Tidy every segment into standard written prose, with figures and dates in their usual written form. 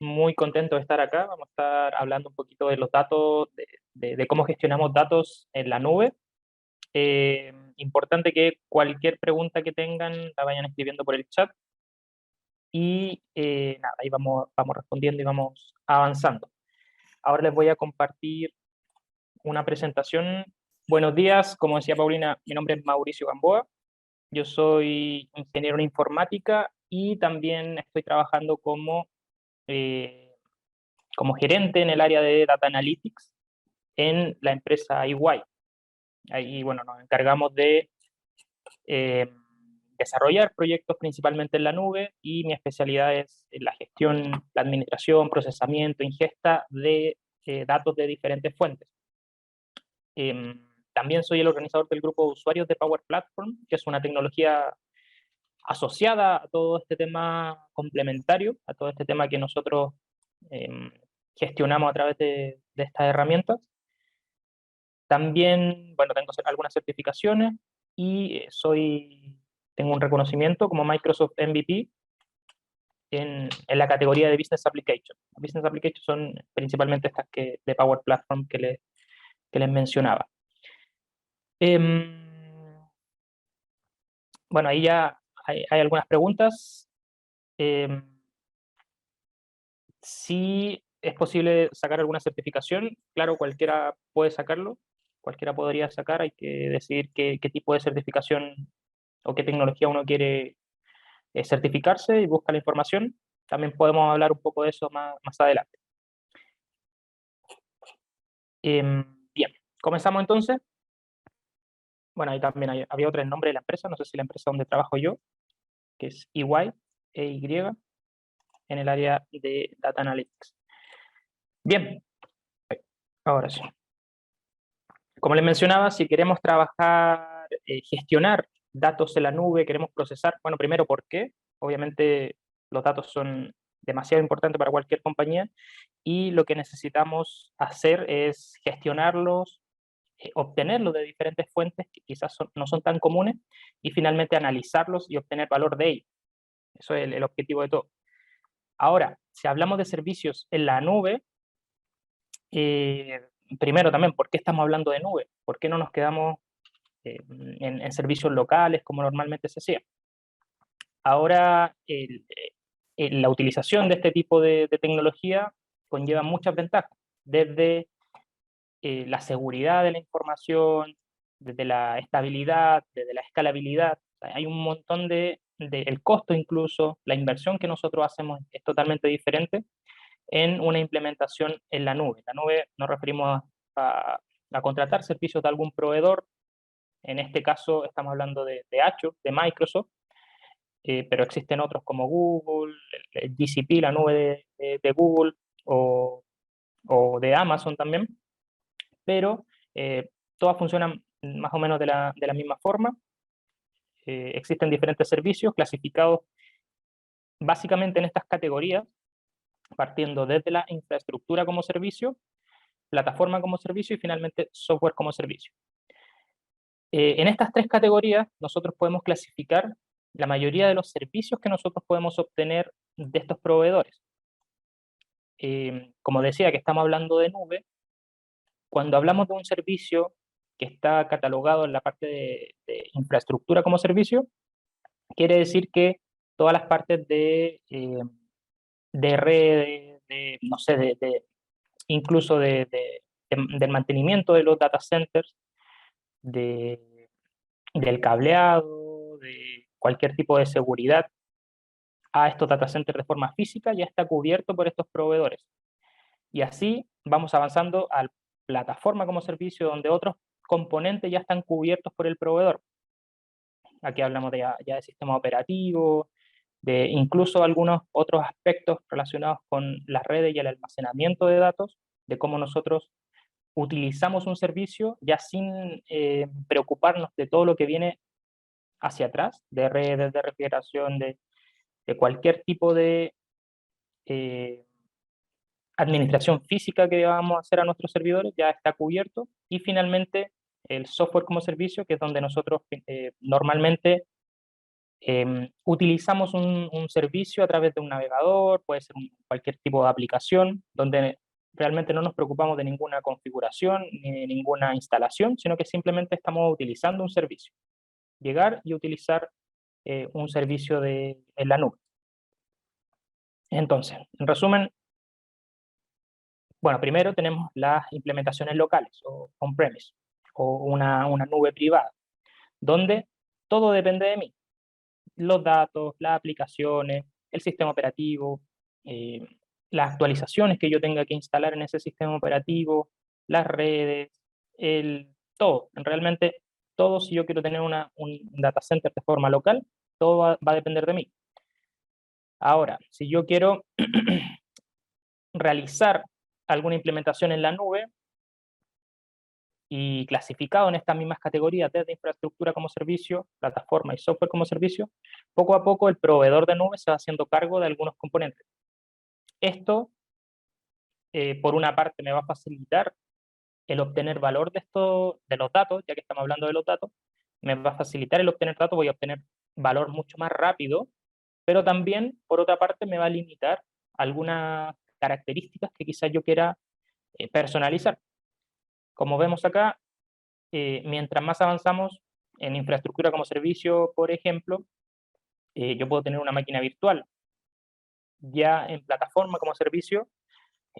muy contento de estar acá. Vamos a estar hablando un poquito de los datos, de cómo gestionamos datos en la nube. Importante que cualquier pregunta que tengan la vayan escribiendo por el chat y nada, ahí vamos respondiendo y vamos avanzando. Ahora les voy a compartir una presentación. Buenos días, como decía Paulina, mi nombre es Mauricio Gamboa. Yo soy ingeniero en informática y también estoy trabajando eh, como gerente en el área de Data Analytics en la empresa EY. Ahí, bueno, nos encargamos de eh, desarrollar proyectos principalmente en la nube y mi especialidad es en la gestión, la administración, procesamiento, ingesta de datos de diferentes fuentes. También soy el organizador del grupo de usuarios de Power Platform, que es una tecnología asociada a todo este tema complementario, a todo este tema que nosotros eh, gestionamos a través de estas herramientas. También, bueno, tengo algunas certificaciones y tengo un reconocimiento como Microsoft MVP en la categoría de Business Application. Business Applications son principalmente estas de Power Platform que les mencionaba. Bueno, ahí ya hay algunas preguntas. Si es posible sacar alguna certificación, claro, cualquiera puede sacarlo, cualquiera podría sacar, hay que decidir qué tipo de certificación o qué tecnología uno quiere certificarse y busca la información. También podemos hablar un poco de eso más adelante. Bien, comenzamos entonces. Bueno, ahí también había otro nombre de la empresa, no sé si la empresa donde trabajo yo, que es EY, EY, en el área de Data Analytics. Bien, ahora sí. Como les mencionaba, si queremos trabajar, gestionar datos en la nube, queremos procesar, bueno, primero, ¿por qué? Obviamente los datos son demasiado importantes para cualquier compañía y lo que necesitamos hacer es gestionarlos, obtenerlos de diferentes fuentes que quizás no son tan comunes y finalmente analizarlos y obtener valor de ellos. Eso es el objetivo de todo. Ahora, si hablamos de servicios en la nube, eh, primero también, ¿por qué estamos hablando de nube? ¿Por qué no nos quedamos en servicios locales como normalmente se hacía? Ahora, la utilización de este tipo de tecnología conlleva muchas ventajas, desde la seguridad de la información, desde la estabilidad, desde la escalabilidad. O sea, hay un montón el costo incluso, la inversión que nosotros hacemos es totalmente diferente en una implementación en la nube. La nube nos referimos a contratar servicios de algún proveedor. En este caso estamos hablando de Azure, de Microsoft, pero existen otros como Google, el GCP, la nube de Google, o de Amazon también, pero todas funcionan más o menos de la misma forma. Existen diferentes servicios clasificados básicamente en estas categorías, partiendo desde la infraestructura como servicio, plataforma como servicio y finalmente software como servicio. En estas tres categorías nosotros podemos clasificar la mayoría de los servicios que nosotros podemos obtener de estos proveedores. Como decía que estamos hablando de nube, cuando hablamos de un servicio que está catalogado en la parte de infraestructura como servicio, quiere decir que todas las partes de redes, no sé, incluso del mantenimiento de los data centers, de, del cableado, de cualquier tipo de seguridad a estos data centers de forma física, ya está cubierto por estos proveedores. Y así vamos avanzando a plataforma como servicio, donde otros componentes ya están cubiertos por el proveedor. Aquí hablamos ya de sistema operativo, de incluso algunos otros aspectos relacionados con las redes y el almacenamiento de datos, de cómo nosotros utilizamos un servicio ya sin preocuparnos de todo lo que viene hacia atrás, de redes, de refrigeración, de cualquier tipo de eh, administración física que vamos a hacer a nuestros servidores, ya está cubierto. Y finalmente, el software como servicio, que es donde nosotros normalmente Utilizamos un servicio a través de un navegador, puede ser cualquier tipo de aplicación, donde realmente no nos preocupamos de ninguna configuración ni de ninguna instalación, sino que simplemente estamos utilizando un servicio. Llegar y utilizar un servicio en la nube. Entonces, en resumen, bueno, primero tenemos las implementaciones locales o on-premise o una nube privada, donde todo depende de mí. Los datos, las aplicaciones, el sistema operativo, eh, las actualizaciones que yo tenga que instalar en ese sistema operativo, las redes, todo. Realmente todo, si yo quiero tener un data center de forma local, todo va a depender de mí. Ahora, si yo quiero realizar alguna implementación en la nube y clasificado en estas mismas categorías desde infraestructura como servicio, plataforma y software como servicio, poco a poco el proveedor de nube se va haciendo cargo de algunos componentes. Esto, por una parte, me va a facilitar el obtener valor de los datos, ya que estamos hablando de los datos, me va a facilitar el obtener datos, voy a obtener valor mucho más rápido, pero también, por otra parte, me va a limitar algunas características que quizás yo quiera personalizar. Como vemos acá, mientras más avanzamos en infraestructura como servicio, por ejemplo, yo puedo tener una máquina virtual. Ya en plataforma como servicio,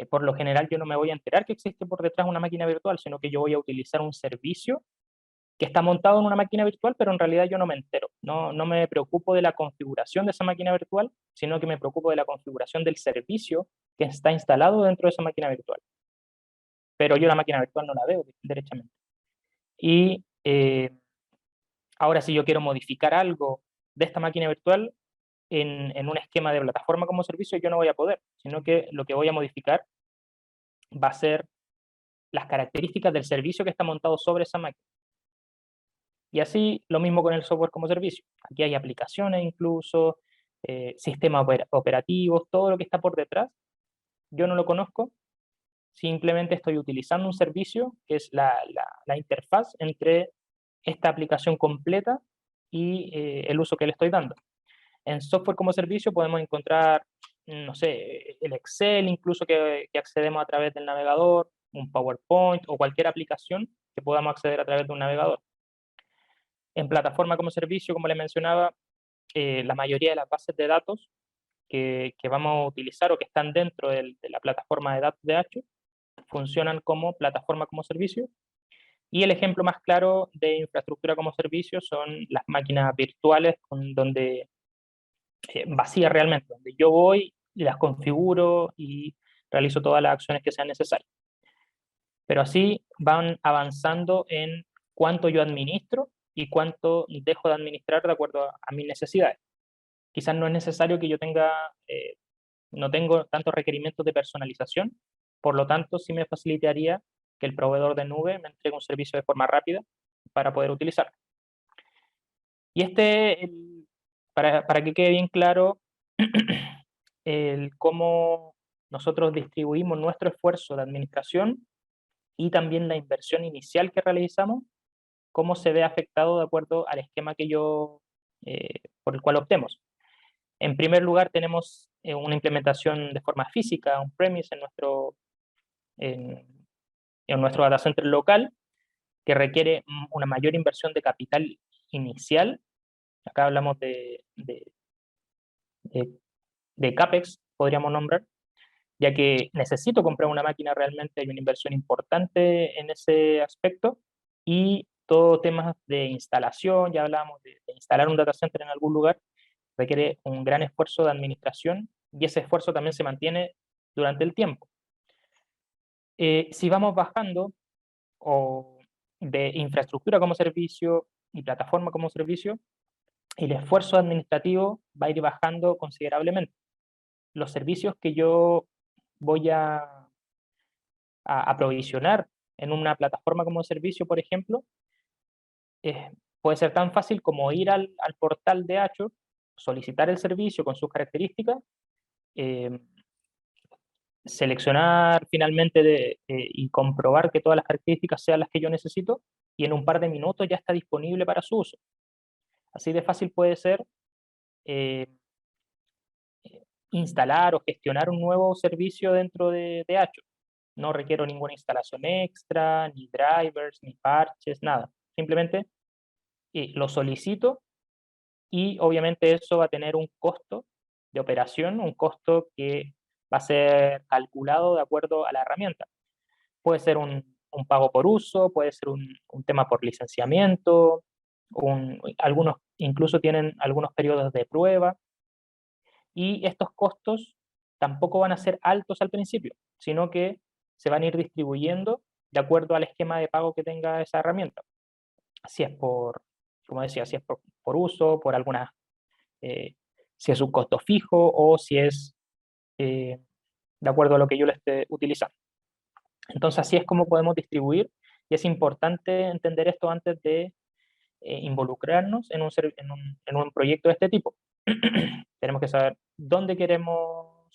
por lo general yo no me voy a enterar que existe por detrás una máquina virtual, sino que yo voy a utilizar un servicio que está montado en una máquina virtual, pero en realidad yo no me entero. No me preocupo de la configuración de esa máquina virtual, sino que me preocupo de la configuración del servicio que está instalado dentro de esa máquina virtual. Pero yo la máquina virtual no la veo derechamente. Y ahora, si yo quiero modificar algo de esta máquina virtual en un esquema de plataforma como servicio, yo no voy a poder, sino que lo que voy a modificar va a ser las características del servicio que está montado sobre esa máquina. Y así lo mismo con el software como servicio. Aquí hay aplicaciones incluso, sistemas operativos, todo lo que está por detrás. Yo no lo conozco, simplemente estoy utilizando un servicio que es la interfaz entre esta aplicación completa y el uso que le estoy dando. En software como servicio podemos encontrar, no sé, el Excel incluso que accedemos a través del navegador, un PowerPoint o cualquier aplicación que podamos acceder a través de un navegador. En plataforma como servicio, como les mencionaba, la mayoría de las bases de datos que vamos a utilizar o que están dentro de la plataforma de datos de Azure funcionan como plataforma como servicio. Y el ejemplo más claro de infraestructura como servicio son las máquinas virtuales donde vacías realmente, donde yo voy y las configuro y realizo todas las acciones que sean necesarias. Pero así van avanzando en cuánto yo administro y cuánto dejo de administrar de acuerdo a mis necesidades. Quizás no es necesario que yo no tengo tantos requerimientos de personalización, por lo tanto sí me facilitaría que el proveedor de nube me entregue un servicio de forma rápida para poder utilizarlo. Y para que quede bien claro cómo nosotros distribuimos nuestro esfuerzo de administración y también la inversión inicial que realizamos, cómo se ve afectado de acuerdo al esquema por el cual optemos. En primer lugar, tenemos una implementación de forma física, on-premise en, en nuestro data center local, que requiere una mayor inversión de capital inicial. Acá hablamos de CAPEX, podríamos nombrar, ya que necesito comprar una máquina realmente, hay una inversión importante en ese aspecto, y todo temas de instalación, ya hablábamos de instalar un data center en algún lugar, requiere un gran esfuerzo de administración y ese esfuerzo también se mantiene durante el tiempo. Si vamos bajando o de infraestructura como servicio y plataforma como servicio, el esfuerzo administrativo va a ir bajando considerablemente. Los servicios que yo voy a aprovisionar en una plataforma como servicio, por ejemplo, puede ser tan fácil como ir al portal de Azure, solicitar el servicio con sus características, eh, seleccionar finalmente y comprobar que todas las características sean las que yo necesito, y en un par de minutos ya está disponible para su uso. Así de fácil puede ser eh, instalar o gestionar un nuevo servicio dentro de Azure. No requiero ninguna instalación extra, ni drivers, ni parches, nada. Simplemente lo solicito y obviamente eso va a tener un costo de operación, un costo que va a ser calculado de acuerdo a la herramienta. Puede ser un pago por uso, puede ser un tema por licenciamiento, algunos incluso tienen algunos periodos de prueba, y estos costos tampoco van a ser altos al principio, sino que se van a ir distribuyendo de acuerdo al esquema de pago que tenga esa herramienta. Si es por, como decía, si es por uso, por algunas, si es un costo fijo o si es de acuerdo a lo que yo le esté utilizando. Entonces así es como podemos distribuir, y es importante entender esto antes de involucrarnos en un proyecto de este tipo. Tenemos que saber dónde queremos,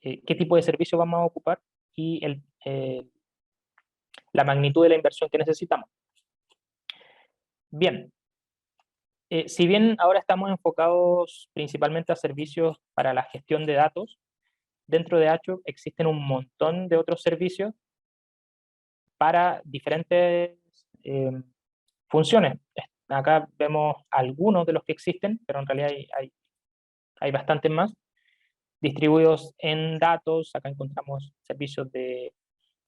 qué tipo de servicio vamos a ocupar y la magnitud de la inversión que necesitamos. Bien, si bien ahora estamos enfocados principalmente a servicios para la gestión de datos, dentro de Azure existen un montón de otros servicios para diferentes funciones. Acá vemos algunos de los que existen, pero en realidad hay bastantes más distribuidos en datos. Acá encontramos servicios de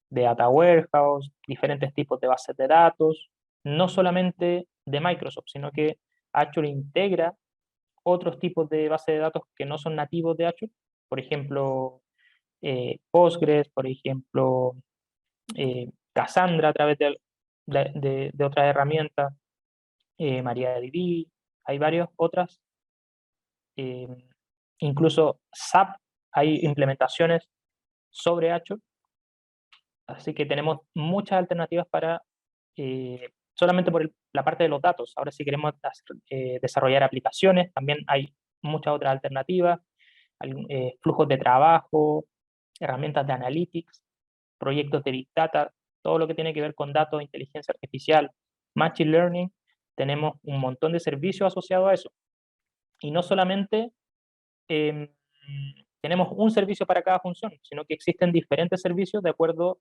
Data Warehouse, diferentes tipos de bases de datos, no solamente de Microsoft, sino que Azure integra otros tipos de bases de datos que no son nativos de Azure, por ejemplo, Postgres, por ejemplo, Cassandra a través de otras herramientas, MariaDB, hay varias otras, eh, incluso SAP, hay implementaciones sobre Azure, así que tenemos muchas alternativas para, solamente por la parte de los datos. Ahora si queremos desarrollar aplicaciones, también hay muchas otras alternativas, flujos de trabajo, herramientas de analytics, proyectos de Big Data, todo lo que tiene que ver con datos, inteligencia artificial, Machine Learning, tenemos un montón de servicios asociados a eso. Y no solamente eh, tenemos un servicio para cada función, sino que existen diferentes servicios de acuerdo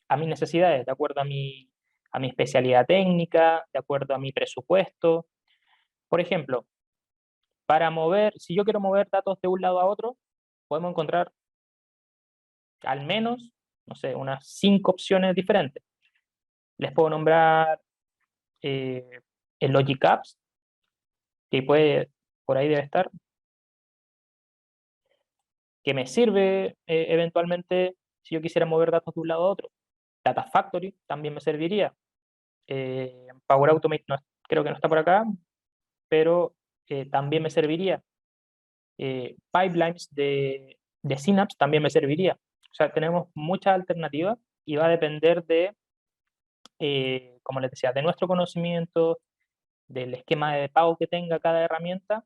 a mis necesidades, de acuerdo a mi especialidad técnica, de acuerdo a mi presupuesto. Por ejemplo, si yo quiero mover datos de un lado a otro, podemos encontrar al menos, no sé, unas 5 opciones diferentes. Les puedo nombrar el Logic Apps, que por ahí debe estar, que me sirve eventualmente si yo quisiera mover datos de un lado a otro. Data Factory también me serviría. Power Automate creo que no está por acá, pero también me serviría. Pipelines de Synapse también me serviría. O sea, tenemos muchas alternativas y va a depender como les decía, de nuestro conocimiento, del esquema de pago que tenga cada herramienta,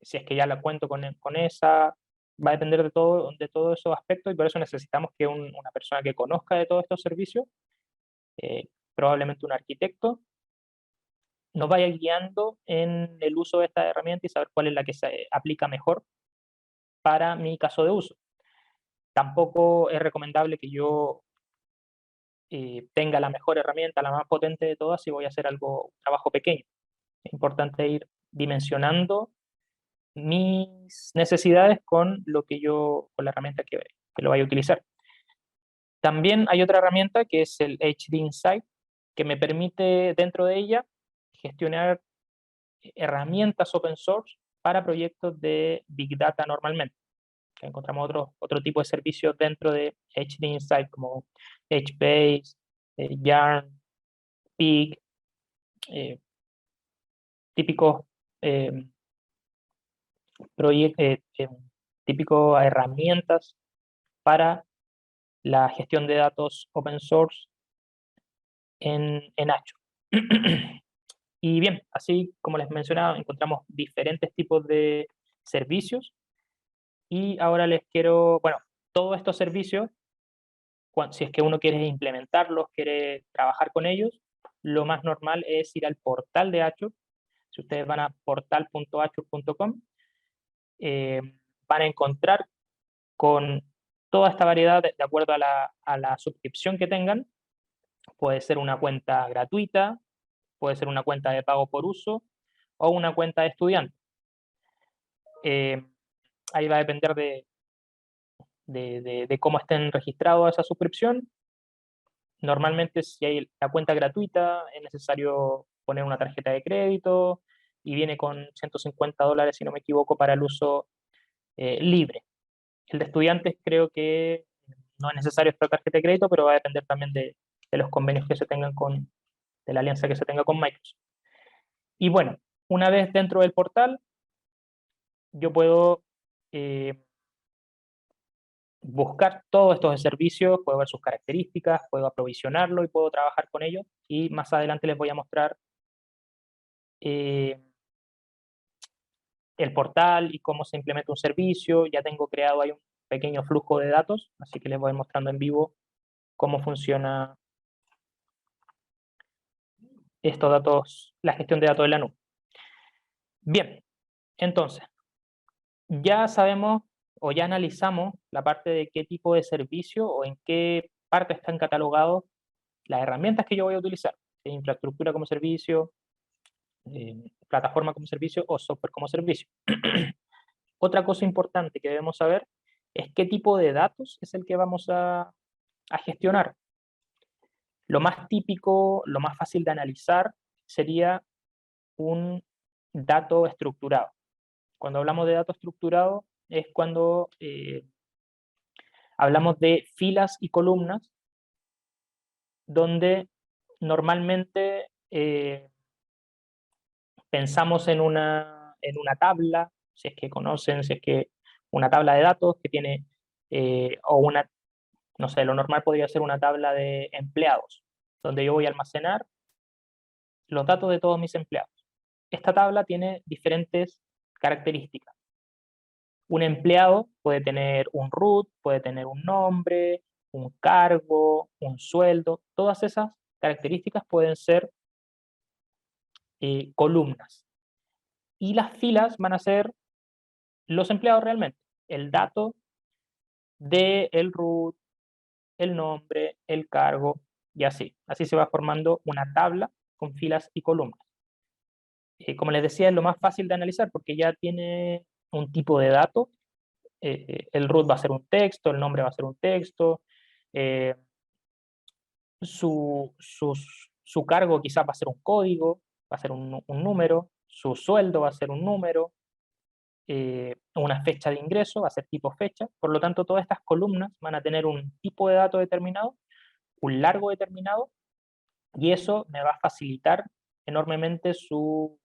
si es que ya la cuento con esa, va a depender de todos esos aspectos, y por eso necesitamos que una persona que conozca de todos estos servicios, probablemente un arquitecto, nos vaya guiando en el uso de esta herramienta y saber cuál es la que se aplica mejor para mi caso de uso. Tampoco es recomendable que yo tenga la mejor herramienta, la más potente de todas, si voy a hacer un trabajo pequeño. Es importante ir dimensionando mis necesidades con con la herramienta que lo vaya a utilizar. También hay otra herramienta que es el HD Insight, que me permite dentro de ella gestionar herramientas open source para proyectos de Big Data normalmente. Encontramos otro tipo de servicios dentro de HD Insight como HBase, Yarn, Pig, típicos eh, típicas herramientas para la gestión de datos open source en Azure. Y bien, así como les mencionaba, encontramos diferentes tipos de servicios, y ahora les quiero, bueno, todos estos servicios, si es que uno quiere implementarlos, quiere trabajar con ellos, lo más normal es ir al portal de Azure, Si ustedes van a portal.azure.com, van a encontrar con toda esta variedad de acuerdo a la suscripción que tengan. Puede ser una cuenta gratuita, puede ser una cuenta de pago por uso o una cuenta de estudiante. Ahí va a depender de cómo estén registrados a esa suscripción. Normalmente, si hay la cuenta gratuita, es necesario poner una tarjeta de crédito y viene con $150, si no me equivoco, para el uso libre. El de estudiantes creo que no es necesario esta tarjeta de crédito, pero va a depender también de los convenios que se tengan de la alianza que se tenga con Microsoft. Y bueno, una vez dentro del portal, yo puedo buscar todos estos servicios, puedo ver sus características, puedo aprovisionarlo y puedo trabajar con ellos. Y más adelante les voy a mostrar el portal y cómo se implementa un servicio. Ya tengo creado ahí un pequeño flujo de datos, así que les voy mostrando en vivo cómo funciona estos datos, la gestión de datos de la nube. Bien, entonces, ya sabemos o ya analizamos la parte de qué tipo de servicio o en qué parte están catalogados las herramientas que yo voy a utilizar, infraestructura como servicio, plataforma como servicio o software como servicio. Otra cosa importante que debemos saber es qué tipo de datos es el que vamos a gestionar. Lo más típico, lo más fácil de analizar sería un dato estructurado. Cuando hablamos de dato estructurado es cuando hablamos de filas y columnas, donde normalmente pensamos en una tabla, si es que conocen, si es que una tabla de datos que tiene, o una, no sé, lo normal podría ser una tabla de empleados, donde yo voy a almacenar los datos de todos mis empleados. Esta tabla tiene diferentes características. Un empleado puede tener un root, puede tener un nombre, un cargo, un sueldo. Todas esas características pueden ser columnas. Y las filas van a ser los empleados realmente. El dato del root, el nombre, el cargo y así. Así se va formando una tabla con filas y columnas. Como les decía, es lo más fácil de analizar porque ya tiene un tipo de dato. El root va a ser un texto, el nombre va a ser un texto, eh, su cargo quizás va a ser un código, va a ser un número, su sueldo va a ser un número, una fecha de ingreso va a ser tipo fecha. Por lo tanto, todas estas columnas van a tener un tipo de dato determinado, un largo determinado, y eso me va a facilitar enormemente su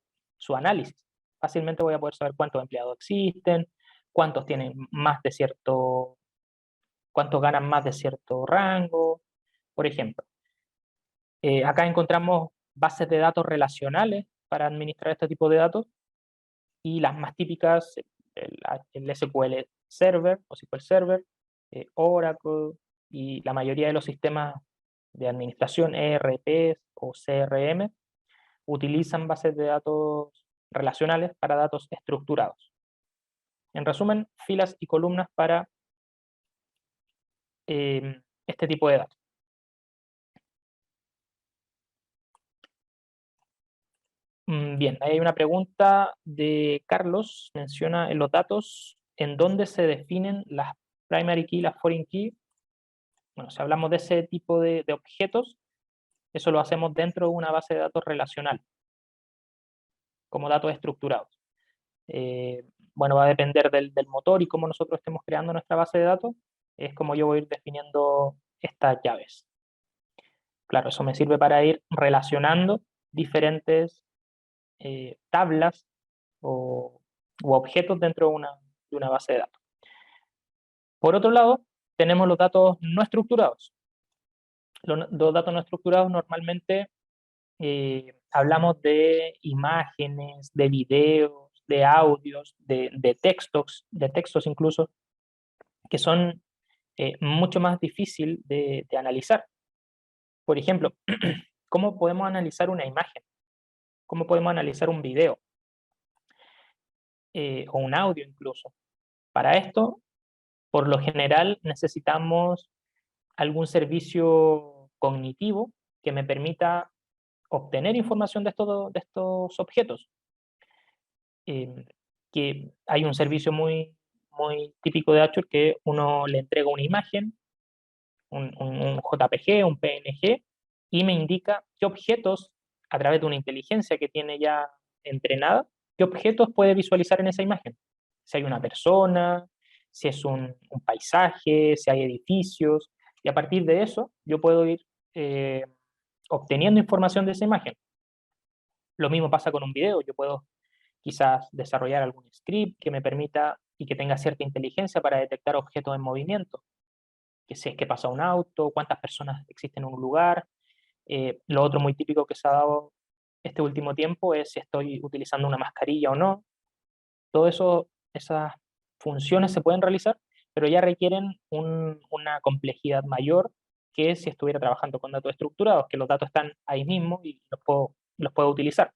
análisis. Fácilmente voy a poder saber cuántos empleados existen, cuántos tienen más de cierto, cuántos ganan más de cierto rango, por ejemplo. Acá encontramos bases de datos relacionales para administrar este tipo de datos y las más típicas, el SQL Server o SQL Server, Oracle y la mayoría de los sistemas de administración, ERPs o CRM, utilizan bases de datos relacionales para datos estructurados. En resumen, filas y columnas para este tipo de datos. Bien, ahí hay una pregunta de Carlos, menciona en los datos en dónde se definen las primary key y las foreign key. Bueno, si hablamos de ese tipo de objetos, eso lo hacemos dentro de una base de datos relacional, como datos estructurados. Bueno, va a depender del motor y cómo nosotros estemos creando nuestra base de datos, es como yo voy a ir definiendo estas llaves. Claro, eso me sirve para ir relacionando diferentes tablas o objetos dentro de una base de datos. Por otro lado, tenemos los datos no estructurados. Los datos no estructurados normalmente hablamos de imágenes, de videos, de audios, de textos incluso, que son mucho más difícil de analizar. Por ejemplo, ¿cómo podemos analizar una imagen? cómo podemos analizar un video o un audio incluso. Para esto, por lo general, necesitamos algún servicio cognitivo que me permita obtener información de estos objetos. Que hay un servicio muy típico de Azure que uno le entrega una imagen, un JPG, un PNG, y me indica qué objetos, a través de una inteligencia que tiene ya entrenada, qué objetos puede visualizar en esa imagen. Si hay una persona, si es un paisaje, si hay edificios, y a partir de eso yo puedo ir obteniendo información de esa imagen. Lo mismo pasa con un video, yo puedo quizás desarrollar algún script que me permita y que tenga cierta inteligencia para detectar objetos en movimiento, que si es que pasa un auto, cuántas personas existen en un lugar. Lo otro muy típico que se ha dado este último tiempo es si estoy utilizando una mascarilla o no. Todo eso, esas funciones se pueden realizar, pero ya requieren una complejidad mayor que si estuviera trabajando con datos estructurados, que los datos están ahí mismo y los puedo utilizar.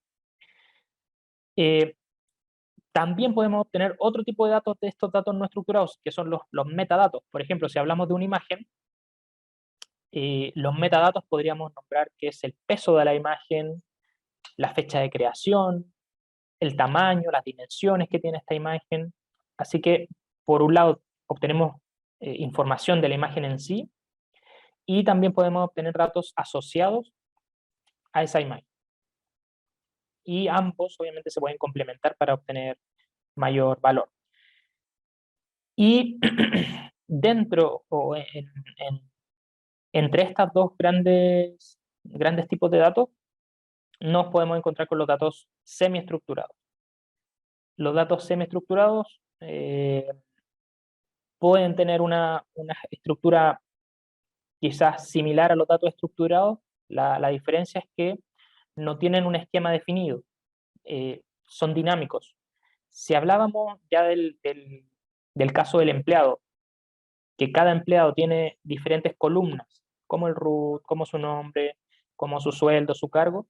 También podemos obtener otro tipo de datos de estos datos no estructurados, que son los metadatos. Por ejemplo, si hablamos de una imagen, los metadatos podríamos nombrar que es el peso de la imagen, la fecha de creación, el tamaño, las dimensiones que tiene esta imagen. Así que, por un lado, obtenemos información de la imagen en sí y también podemos obtener datos asociados a esa imagen. Y ambos, obviamente, se pueden complementar para obtener mayor valor. Y dentro o entre estas dos grandes tipos de datos, nos podemos encontrar con los datos semiestructurados. Los datos semiestructurados pueden tener una estructura quizás similar a los datos estructurados. La diferencia es que no tienen un esquema definido, son dinámicos. Si hablábamos ya del caso del empleado, que cada empleado tiene diferentes columnas, como el root, como su nombre, como su sueldo, su cargo,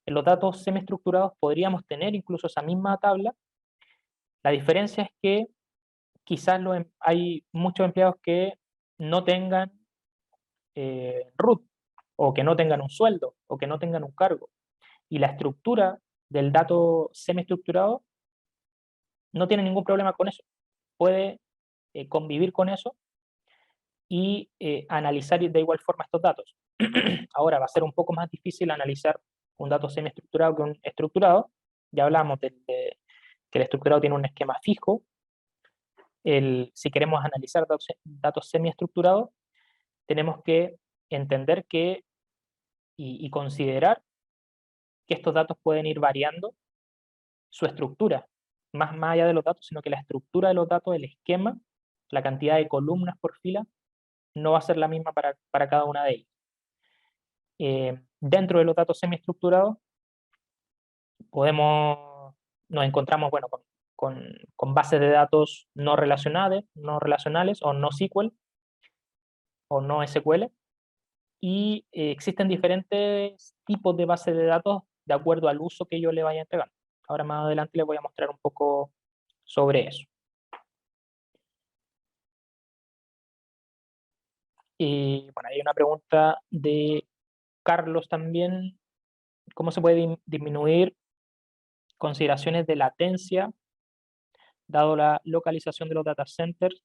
en los datos semiestructurados podríamos tener incluso esa misma tabla. La diferencia es que quizás hay muchos empleados que no tengan root, o que no tengan un sueldo, o que no tengan un cargo. Y la estructura del dato semiestructurado no tiene ningún problema con eso. Puede convivir con eso y analizar de igual forma estos datos. Ahora va a ser un poco más difícil analizar un dato semiestructurado que un estructurado. Ya hablamos que el estructurado tiene un esquema fijo. Si queremos analizar datos semiestructurados, tenemos que entender y considerar que estos datos pueden ir variando su estructura, más allá de los datos, sino que la estructura de los datos, el esquema, la cantidad de columnas por fila, no va a ser la misma para cada una de ellas. Dentro de los datos semiestructurados, nos encontramos bueno, con bases de datos no relacionales o no SQL o no SQL, y existen diferentes tipos de bases de datos de acuerdo al uso que yo le vaya entregando. Ahora más adelante les voy a mostrar un poco sobre eso. Y bueno, hay una pregunta de Carlos también. ¿Cómo se puede disminuir consideraciones de latencia, dado la localización de los data centers,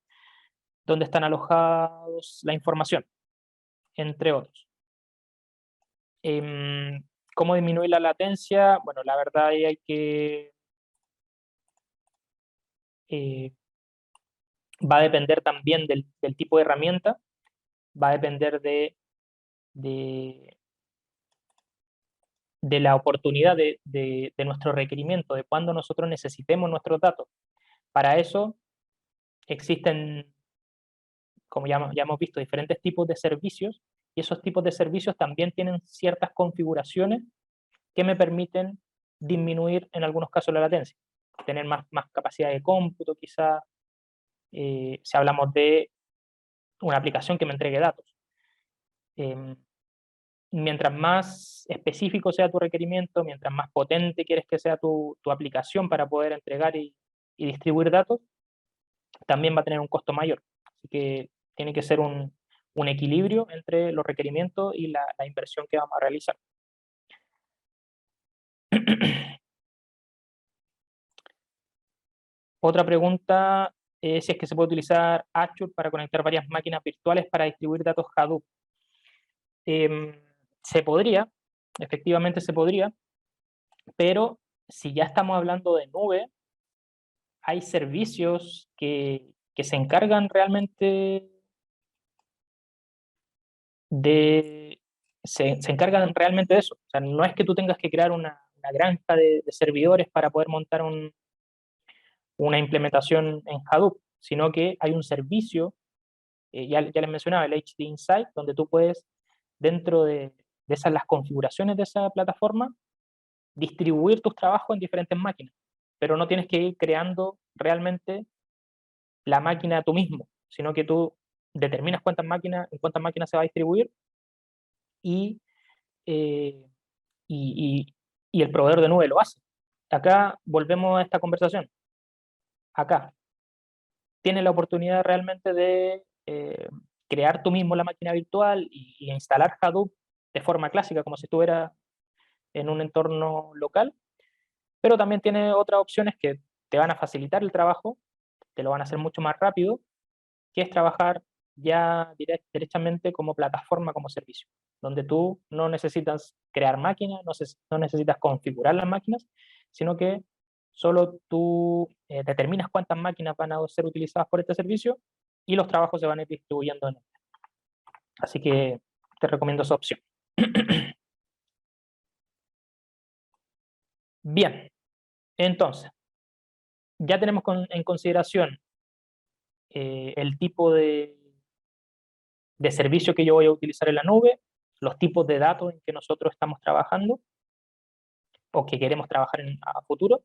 donde están alojados la información, entre otros? ¿Cómo disminuir la latencia? Bueno, la verdad hay que... va a depender también del tipo de herramienta, va a depender de, de la oportunidad de nuestro requerimiento, de cuándo nosotros necesitemos nuestros datos. Para eso existen, como ya hemos visto, diferentes tipos de servicios, y esos tipos de servicios también tienen ciertas configuraciones que me permiten disminuir en algunos casos la latencia, tener más capacidad de cómputo quizá, si hablamos de una aplicación que me entregue datos. mientras más específico sea tu requerimiento, mientras más potente quieres que sea tu aplicación para poder entregar y distribuir datos, también va a tener un costo mayor. Así que tiene que ser un equilibrio entre los requerimientos y la inversión que vamos a realizar. Otra pregunta es si es que se puede utilizar Azure para conectar varias máquinas virtuales para distribuir datos Hadoop. Se podría, efectivamente se podría, pero si ya estamos hablando de nube, hay servicios que se encargan realmente se encargan realmente de eso. O sea, no es que tú tengas que crear una granja de servidores para poder montar una implementación en Hadoop, sino que hay un servicio, ya les mencionaba, el HD Insight, donde tú puedes, dentro de esas las configuraciones de esa plataforma, distribuir tus trabajos en diferentes máquinas, pero no tienes que ir creando realmente la máquina tú mismo, sino que tú determinas en cuántas máquinas se va a distribuir y, eh, y, y, y el proveedor de nube lo hace. Acá volvemos a esta conversación. Acá tienes la oportunidad realmente de crear tú mismo la máquina virtual y instalar Hadoop de forma clásica, como si estuviera en un entorno local, pero también tiene otras opciones que te van a facilitar el trabajo, te lo van a hacer mucho más rápido, que es trabajar ya directamente como plataforma, como servicio, donde tú no necesitas crear máquinas, no necesitas configurar las máquinas, sino que solo tú determinas cuántas máquinas van a ser utilizadas por este servicio y los trabajos se van a ir distribuyendo en él. Así que te recomiendo esa opción. Bien, entonces, ya tenemos en consideración el tipo de servicio que yo voy a utilizar en la nube, los tipos de datos en que nosotros estamos trabajando o que queremos trabajar a futuro.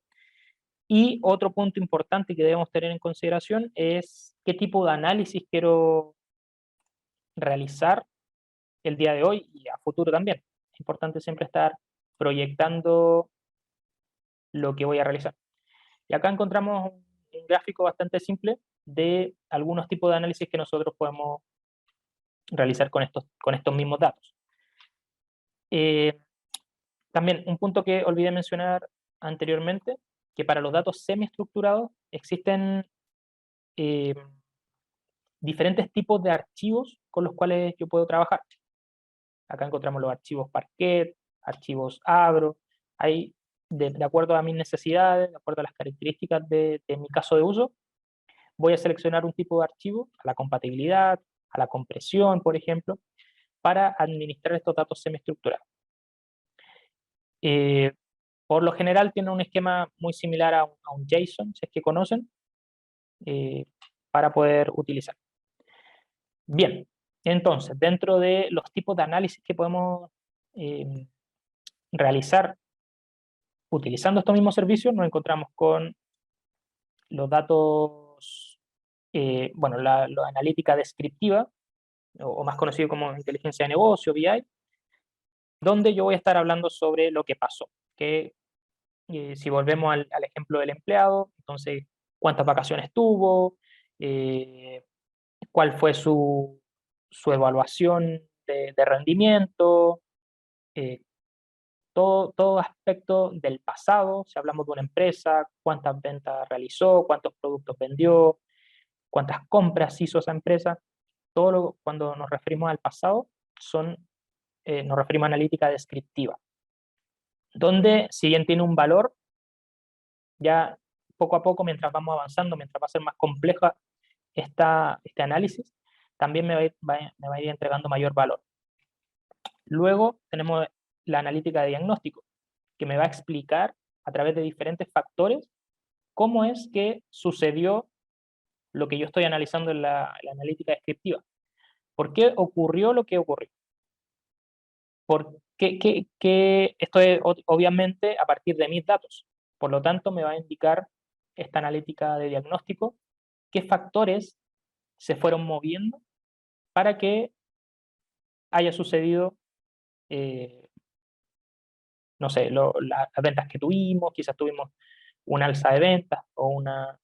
Y otro punto importante que debemos tener en consideración es qué tipo de análisis quiero realizar el día de hoy y a futuro también. Es importante siempre estar proyectando lo que voy a realizar. Y acá encontramos un gráfico bastante simple de algunos tipos de análisis que nosotros podemos realizar con estos mismos datos. También un punto que olvidé mencionar anteriormente, que para los datos semiestructurados existen eh, diferentes tipos de archivos con los cuales yo puedo trabajar. Acá encontramos los archivos Parquet, archivos Avro, hay de acuerdo a mis necesidades, de acuerdo a las características de mi caso de uso, voy a seleccionar un tipo de archivo, a la compatibilidad, a la compresión, por ejemplo, para administrar estos datos semiestructurados. Eh, por lo general tiene un esquema muy similar a un JSON, si es que conocen, eh, para poder utilizar. Bien, entonces, dentro de los tipos de análisis que podemos eh, realizar utilizando estos mismos servicios, nos encontramos con los datos, bueno, la analítica descriptiva, o más conocido como inteligencia de negocio, BI, donde yo voy a estar hablando sobre lo que pasó, que si volvemos al ejemplo del empleado, entonces, cuántas vacaciones tuvo, eh, cuál fue su evaluación de rendimiento, eh, todo aspecto del pasado, si hablamos de una empresa, cuántas ventas realizó, cuántos productos vendió, cuántas compras hizo esa empresa, cuando nos referimos al pasado, nos referimos a analítica descriptiva, donde si bien tiene un valor, ya poco a poco, mientras vamos avanzando, mientras va a ser más compleja este análisis, también me va a ir entregando mayor valor. Luego tenemos la analítica de diagnóstico, que me va a explicar a través de diferentes factores cómo es que sucedió lo que yo estoy analizando en la analítica descriptiva. ¿Por qué ocurrió lo que ocurrió? Esto es obviamente a partir de mis datos. Por lo tanto, me va a indicar esta analítica de diagnóstico qué factores se fueron moviendo para que haya sucedido no sé, las ventas que tuvimos, quizás tuvimos un alza de ventas o una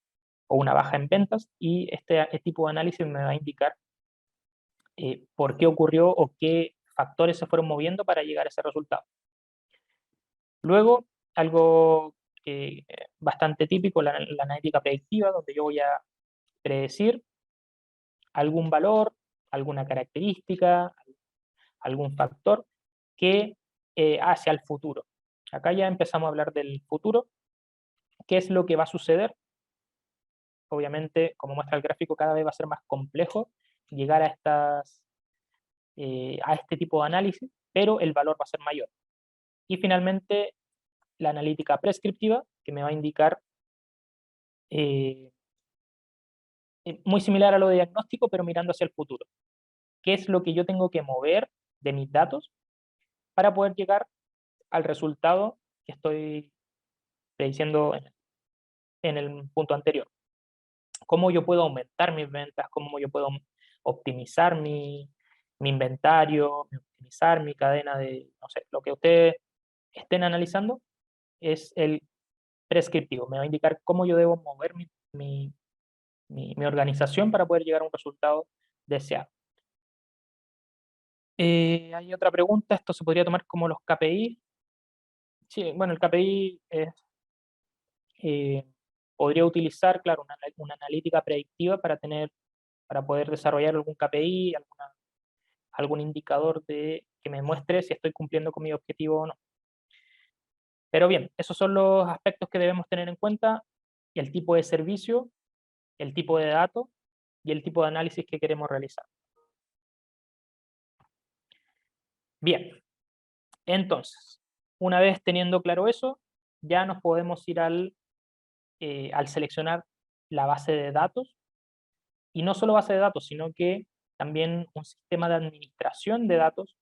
baja en ventas, y este tipo de análisis me va a indicar por qué ocurrió o qué factores se fueron moviendo para llegar a ese resultado. Luego, algo bastante típico, la analítica predictiva, donde yo voy a predecir algún valor, alguna característica, algún factor que hacia el futuro. Acá ya empezamos a hablar del futuro, qué es lo que va a suceder. Obviamente, como muestra el gráfico, cada vez va a ser más complejo llegar a este tipo de análisis, pero el valor va a ser mayor. Y finalmente, la analítica prescriptiva, que me va a indicar eh, muy similar a lo de diagnóstico, pero mirando hacia el futuro. ¿Qué es lo que yo tengo que mover de mis datos para poder llegar al resultado que estoy prediciendo en el punto anterior? ¿Cómo yo puedo aumentar mis ventas? ¿Cómo yo puedo optimizar mi inventario, optimizar mi cadena de, no sé, lo que ustedes estén analizando es el prescriptivo. Me va a indicar cómo yo debo mover mi organización para poder llegar a un resultado deseado. Hay otra pregunta, ¿esto se podría tomar como los KPI? Sí, bueno, el KPI eh, podría utilizar, claro, una analítica predictiva para poder desarrollar algún KPI, algún indicador que me muestre si estoy cumpliendo con mi objetivo o no. Pero bien, esos son los aspectos que debemos tener en cuenta: el tipo de servicio, el tipo de datos y el tipo de análisis que queremos realizar. Bien, entonces, una vez teniendo claro eso, ya nos podemos ir al seleccionar la base de datos, y no solo base de datos, sino que también un sistema de administración de datos,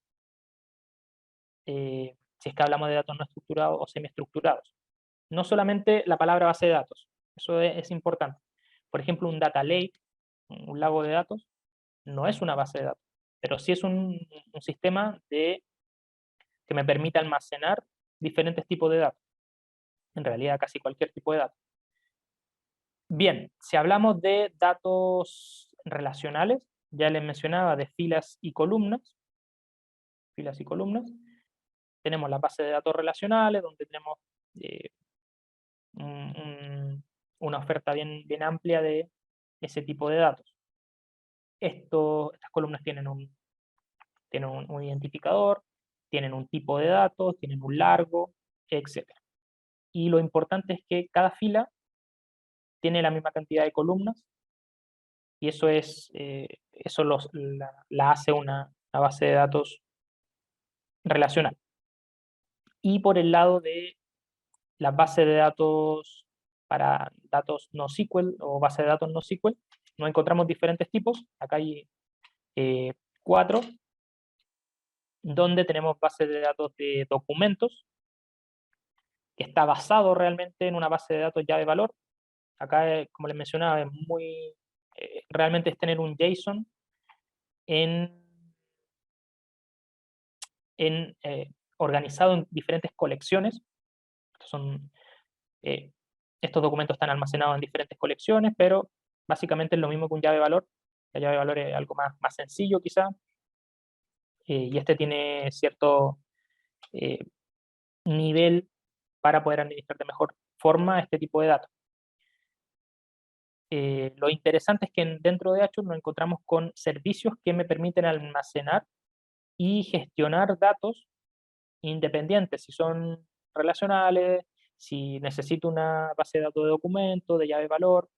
si es que hablamos de datos no estructurados o semiestructurados. No solamente la palabra base de datos, eso es importante. Por ejemplo, un data lake, un lago de datos, no es una base de datos, pero sí es un sistema que me permite almacenar diferentes tipos de datos, en realidad casi cualquier tipo de datos. Bien, si hablamos de datos relacionales, ya les mencionaba de filas y columnas, tenemos la base de datos relacionales, donde tenemos eh, una oferta bien amplia de ese tipo de datos. Estas columnas tienen un identificador, tienen un tipo de datos, tienen un largo, etc. Y lo importante es que cada fila tiene la misma cantidad de columnas, y eso la hace una base de datos relacional. Y por el lado de las bases de datos para datos NoSQL o base de datos NoSQL, nos encontramos diferentes tipos. Acá hay 4, donde tenemos bases de datos de documentos, que está basado realmente en una base de datos llave valor. Acá, como les mencionaba, realmente es tener un JSON en, organizado en diferentes colecciones. Son, eh, estos documentos están almacenados en diferentes colecciones, pero básicamente es lo mismo que un llave valor. La llave valor es algo más sencillo quizá, y este tiene cierto eh, nivel para poder administrar de mejor forma este tipo de datos. Lo interesante es que dentro de Azure nos encontramos con servicios que me permiten almacenar y gestionar datos independientes, si son relacionales, si necesito una base de datos de documentos, de llave valor,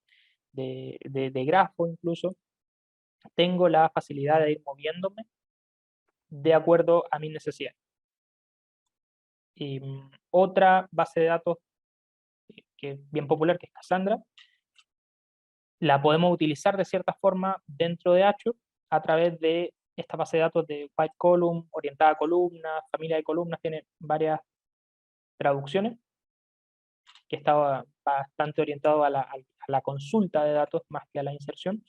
de grafo incluso. Tengo la facilidad de ir moviéndome de acuerdo a mis necesidades. Y otra base de datos que es bien popular, que es Cassandra, la podemos utilizar de cierta forma dentro de Azure a través de esta base de datos de White Column, orientada a columnas, familia de columnas, tiene varias traducciones, que está bastante orientado a la consulta de datos más que a la inserción.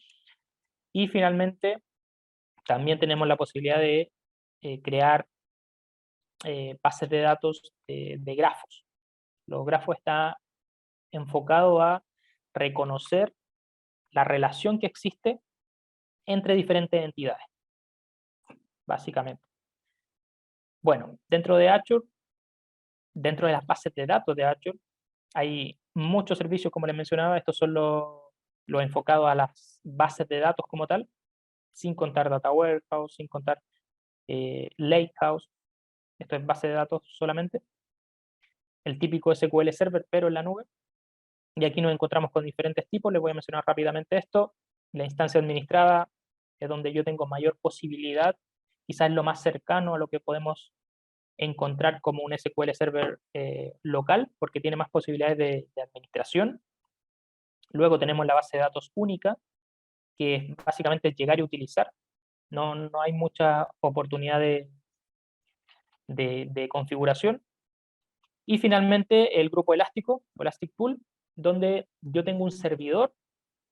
Y finalmente, también tenemos la posibilidad de crear bases de datos de grafos. Los grafos está enfocado a reconocer la relación que existe entre diferentes entidades, básicamente. Bueno, dentro de Azure, dentro de las bases de datos de Azure, hay muchos servicios, como les mencionaba, estos son los enfocados a las bases de datos como tal, sin contar Data Warehouse, sin contar Lakehouse, esto es base de datos solamente, el típico SQL Server, pero en la nube, y aquí nos encontramos con diferentes tipos, les voy a mencionar rápidamente esto, la instancia administrada es donde yo tengo mayor posibilidad, quizás lo más cercano a lo que podemos encontrar como un SQL Server local, porque tiene más posibilidades de administración. Luego tenemos la base de datos única, que es básicamente llegar y utilizar. No hay mucha oportunidad de configuración. Y finalmente el grupo elástico, o Elastic Pool, donde yo tengo un servidor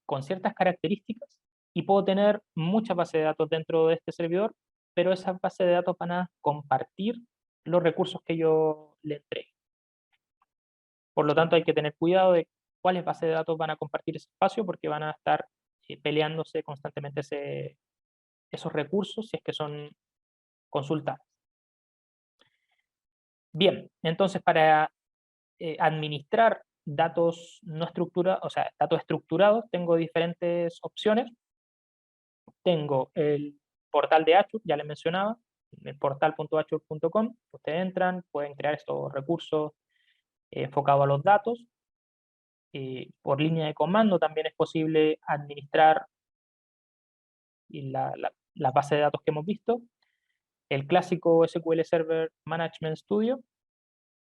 con ciertas características y puedo tener muchas bases de datos dentro de este servidor, pero esas bases de datos van a compartir los recursos que yo le entregue. Por lo tanto, hay que tener cuidado de cuáles bases de datos van a compartir ese espacio, porque van a estar peleándose constantemente esos recursos si es que son consultados. Bien, entonces para administrar datos no estructurados, o sea, datos estructurados, tengo diferentes opciones. Tengo el portal de Azure, ya les mencionaba, el portal.azure.com. Ustedes entran, pueden crear estos recursos enfocados a los datos. Por línea de comando también es posible administrar la base de datos que hemos visto. El clásico SQL Server Management Studio.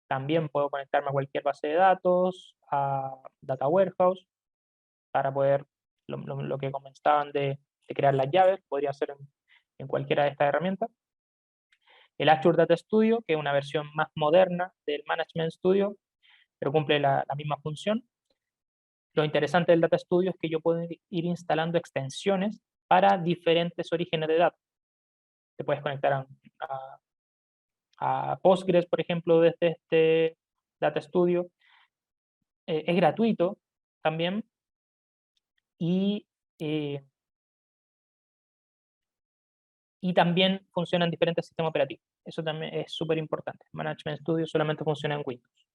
También puedo conectarme a cualquier base de datos, a Data Warehouse, para poder, lo que comentaban de crear las llaves, podría ser en cualquiera de estas herramientas. El Azure Data Studio, que es una versión más moderna del Management Studio, pero cumple la misma función. Lo interesante del Data Studio es que yo puedo ir instalando extensiones para diferentes orígenes de datos. Te puedes conectar a Postgres, por ejemplo, desde este Data Studio. Es gratuito también eh, y también funciona en diferentes sistemas operativos. Eso también es súper importante. Management Studio solamente funciona en Windows.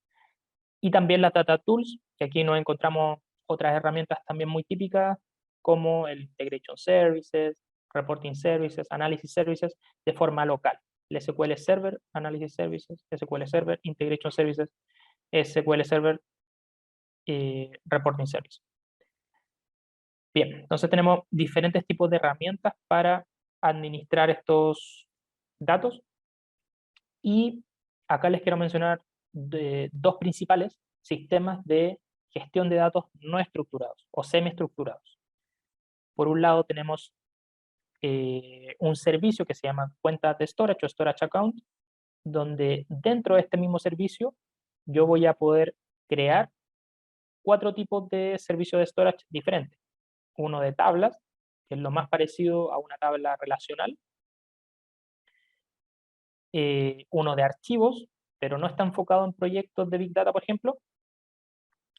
Y también las Data Tools, que aquí nos encontramos otras herramientas también muy típicas, como el Integration Services, Reporting Services, Analysis Services, de forma local. El SQL Server, Analysis Services, SQL Server, Integration Services, SQL Server, Reporting Services. Bien, entonces tenemos diferentes tipos de herramientas para administrar estos datos. Y acá les quiero mencionar dos principales sistemas de gestión de datos no estructurados o semiestructurados. Por un lado tenemos un servicio que se llama cuenta de storage o storage account, donde dentro de este mismo servicio yo voy a poder crear 4 tipos de servicios de storage diferentes. Uno de tablas, que es lo más parecido a una tabla relacional. Uno de archivos, pero no está enfocado en proyectos de Big Data, por ejemplo.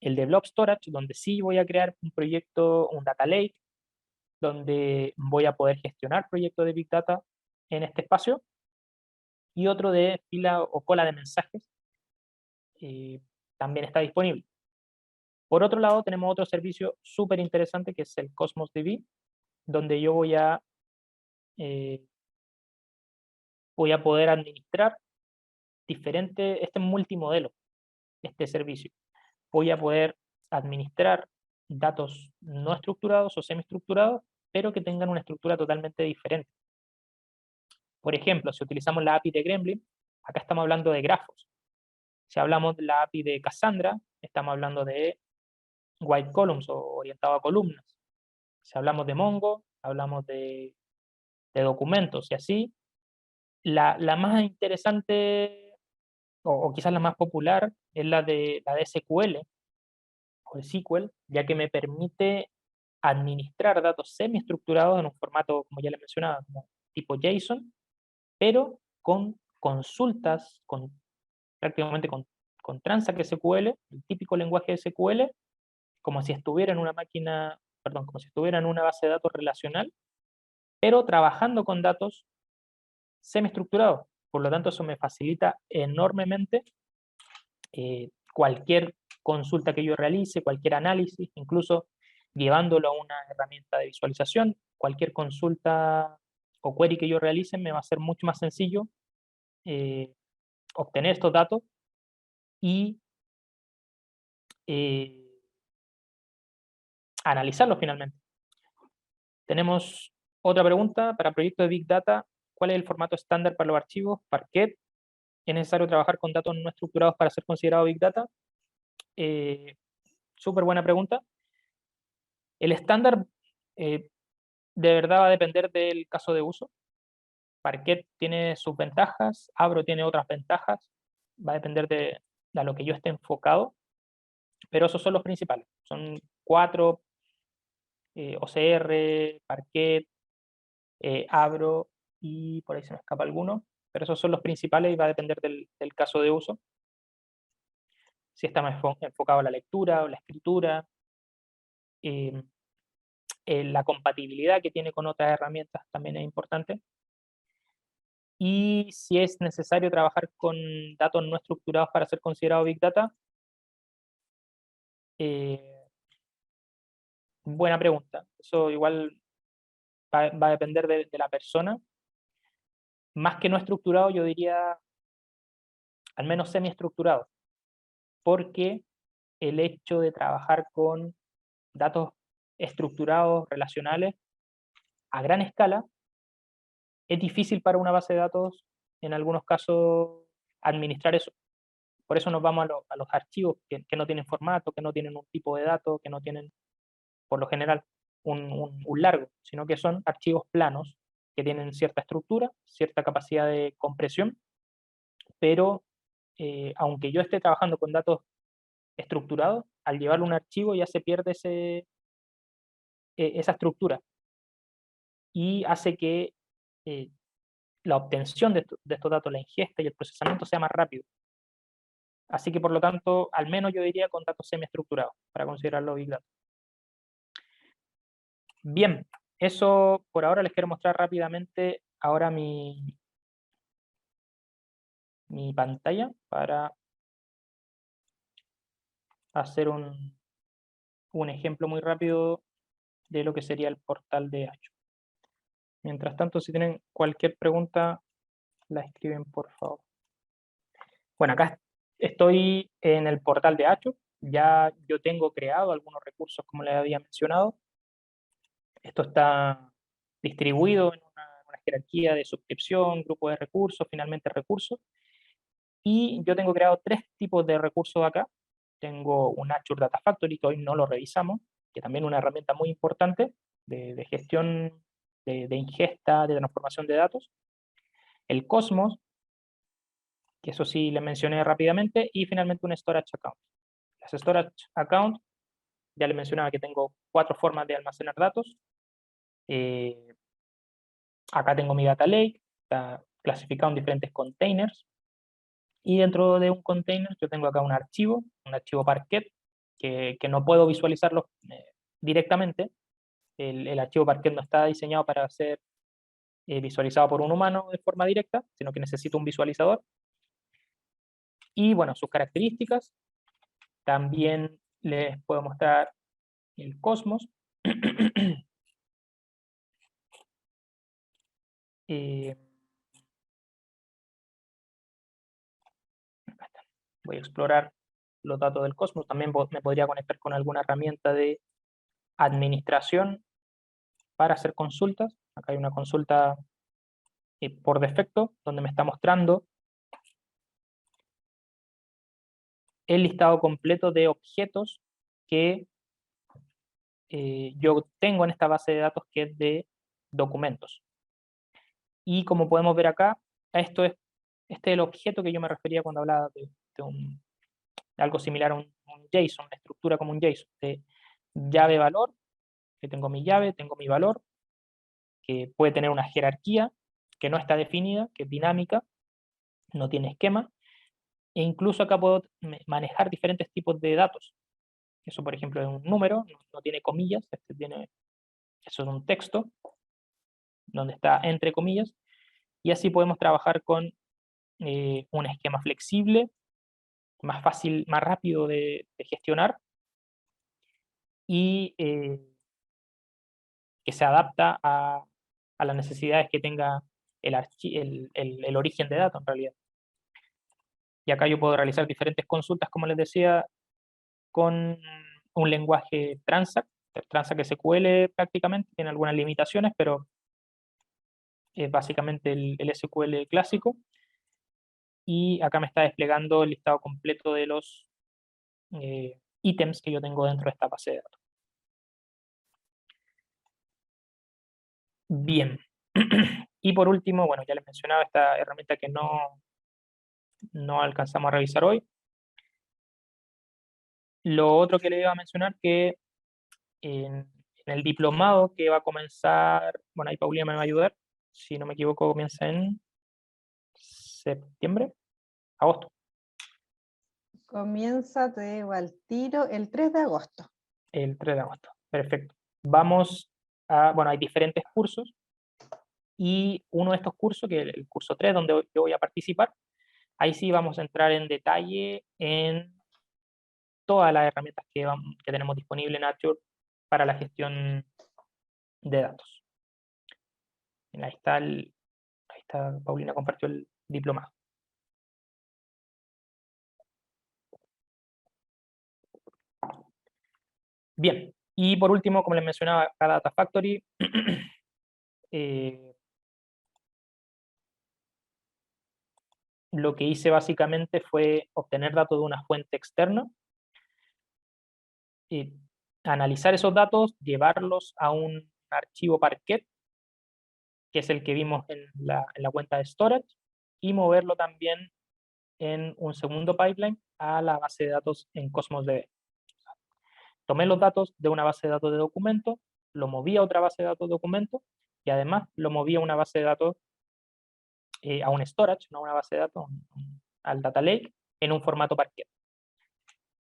El de Blob Storage, donde sí voy a crear un proyecto, un Data Lake, donde voy a poder gestionar proyectos de Big Data en este espacio. Y otro de fila o cola de mensajes, también está disponible. Por otro lado, tenemos otro servicio súper interesante que es el Cosmos DB, donde yo eh, voy a poder administrar este multimodelo, este servicio. Voy a poder administrar datos no estructurados o semiestructurados, pero que tengan una estructura totalmente diferente. Por ejemplo, si utilizamos la API de Gremlin, acá estamos hablando de grafos. Si hablamos de la API de Cassandra, estamos hablando de white columns o orientado a columnas. Si hablamos de Mongo, hablamos de documentos y así. La más interesante o quizás la más popular es la de SQL o el SQL, ya que me permite administrar datos semiestructurados en un formato, como ya les mencionaba, como tipo JSON, pero con consultas prácticamente con Transact SQL, el típico lenguaje SQL, como si estuviera en una máquina, perdón, como si estuviera en una base de datos relacional, pero trabajando con datos semiestructurados. Por lo tanto, eso me facilita enormemente cualquier consulta que yo realice, cualquier análisis, incluso llevándolo a una herramienta de visualización, cualquier consulta o query que yo realice me va a ser mucho más sencillo obtener estos datos y eh, analizarlos finalmente. Tenemos otra pregunta para proyectos de Big Data. ¿Cuál es el formato estándar para los archivos? Parquet. ¿Es necesario trabajar con datos no estructurados para ser considerado Big Data? Súper buena pregunta. El estándar de verdad va a depender del caso de uso. Parquet tiene sus ventajas, Avro tiene otras ventajas. Va a depender de a lo que yo esté enfocado. Pero esos son los principales. Son 4, OCR, Parquet, Avro y por ahí se me escapa alguno. Pero esos son los principales y va a depender del caso de uso. Si está más enfocado a la lectura o la escritura, la compatibilidad que tiene con otras herramientas también es importante. Y si es necesario trabajar con datos no estructurados para ser considerado Big Data. Buena pregunta. Eso igual va a depender de la persona. Más que no estructurado, yo diría al menos semiestructurado, porque el hecho de trabajar con datos estructurados, relacionales, a gran escala, es difícil para una base de datos, en algunos casos, administrar eso. Por eso nos vamos a los archivos que no tienen formato, que no tienen un tipo de dato, que no tienen, por lo general, un largo, sino que son archivos planos que tienen cierta estructura, cierta capacidad de compresión, pero aunque yo esté trabajando con datos estructurados, al llevarlo a un archivo ya se pierde esa estructura y hace que eh, la obtención de estos datos, la ingesta y el procesamiento sea más rápido. Así que, por lo tanto, al menos yo diría con datos semiestructurados para considerarlo Big Data. Bien, eso por ahora les quiero mostrar rápidamente ahora mi pantalla para hacer un ejemplo muy rápido de lo que sería el portal de Azure. Mientras tanto, si tienen cualquier pregunta, la escriben por favor. Bueno, acá estoy en el portal de Azure. Ya yo tengo creado algunos recursos como les había mencionado. Esto está distribuido en una jerarquía de suscripción, grupo de recursos, finalmente recursos. Y yo tengo creado 3 tipos de recursos acá. Tengo un Azure Data Factory, que hoy no lo revisamos, que también es una herramienta muy importante de gestión, de ingesta, de transformación de datos. El Cosmos, que eso sí le mencioné rápidamente, y finalmente un Storage Account. Las Storage Account, ya les mencionaba que tengo 4 formas de almacenar datos. Acá tengo mi Data Lake, está clasificado en diferentes containers. Y dentro de un container yo tengo acá un archivo Parquet, que no puedo visualizarlo directamente. El archivo Parquet no está diseñado para ser visualizado por un humano de forma directa, sino que necesito un visualizador. Y bueno, sus características. También les puedo mostrar el Cosmos. Voy a explorar los datos del Cosmos. También me podría conectar con alguna herramienta de administración para hacer consultas. Acá hay una consulta por defecto donde me está mostrando el listado completo de objetos que yo tengo en esta base de datos que es de documentos. Y como podemos ver acá, este es el objeto que yo me refería cuando hablaba de algo similar a un JSON, una estructura como un JSON, de llave-valor, que tengo mi llave, tengo mi valor, que puede tener una jerarquía que no está definida, que es dinámica, no tiene esquema, e incluso acá puedo manejar diferentes tipos de datos. Eso, por ejemplo, es un número, no tiene comillas, eso es un texto, donde está entre comillas, y así podemos trabajar con un esquema flexible, más fácil, más rápido de gestionar, y que se adapta a las necesidades que tenga el origen de datos en realidad. Y acá yo puedo realizar diferentes consultas, como les decía, con un lenguaje Transact, Transact SQL prácticamente, tiene algunas limitaciones, pero es básicamente el SQL clásico. Y acá me está desplegando el listado completo de los ítems que yo tengo dentro de esta base de datos. Bien. Y por último, bueno, ya les mencionaba esta herramienta que no alcanzamos a revisar hoy. Lo otro que le iba a mencionar que en el diplomado que va a comenzar, bueno, ahí Paulina me va a ayudar, si no me equivoco, comienza en septiembre, agosto, Comienza, te digo al tiro, el 3 de agosto. el 3 de agosto. Perfecto. Vamos a, bueno, hay diferentes cursos y uno de estos cursos, que es el curso 3, donde yo voy a participar, ahí sí vamos a entrar en detalle en todas las herramientas que tenemos disponibles en Azure para la gestión de datos. Ahí está, Paulina compartió el diplomado. Bien, y por último, como les mencionaba, cada Data Factory lo que hice básicamente fue obtener datos de una fuente externa, analizar esos datos, llevarlos a un archivo Parquet, que es el que vimos en la cuenta de storage, y moverlo también en un segundo pipeline a la base de datos en Cosmos DB. Tomé los datos de una base de datos de documentos, lo moví a otra base de datos de documentos, y además lo moví a una base de datos, a un storage, no a una base de datos, al data lake, en un formato Parquet.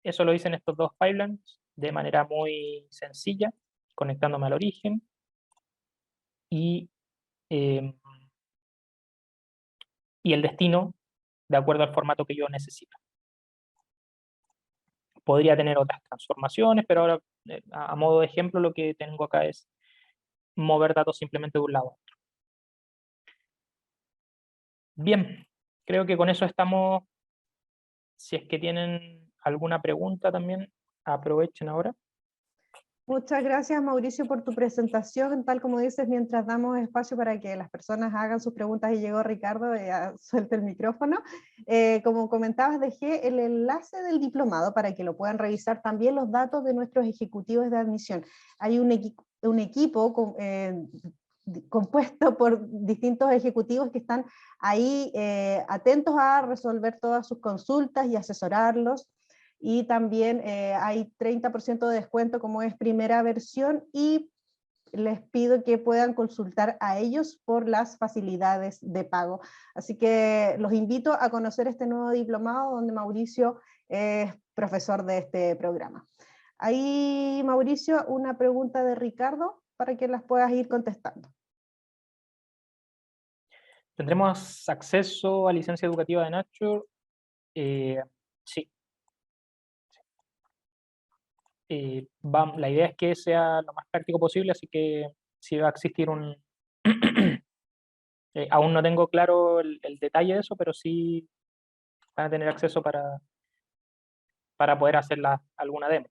Eso lo hice en estos dos pipelines de manera muy sencilla, conectándome al origen y, eh, y el destino de acuerdo al formato que yo necesito. Podría tener otras transformaciones, pero ahora, a modo de ejemplo, lo que tengo acá es mover datos simplemente de un lado a otro. Bien, creo que con eso estamos. Si es que tienen alguna pregunta también, aprovechen ahora. Muchas gracias, Mauricio, por tu presentación. Tal como dices, mientras damos espacio para que las personas hagan sus preguntas y llegó Ricardo, suelta el micrófono. Como comentabas, dejé el enlace del diplomado para que lo puedan revisar, también los datos de nuestros ejecutivos de admisión. Hay un equipo compuesto por distintos ejecutivos que están ahí atentos a resolver todas sus consultas y asesorarlos. Y también hay 30% de descuento como es primera versión, y les pido que puedan consultar a ellos por las facilidades de pago. Así que los invito a conocer este nuevo diplomado donde Mauricio es profesor de este programa. Ahí, Mauricio, una pregunta de Ricardo para que las puedas ir contestando. ¿Tendremos acceso a licencia educativa de Nature? Sí. La idea es que sea lo más práctico posible, así que si va a existir un... aún no tengo claro el detalle de eso, pero sí van a tener acceso para poder hacer alguna demo.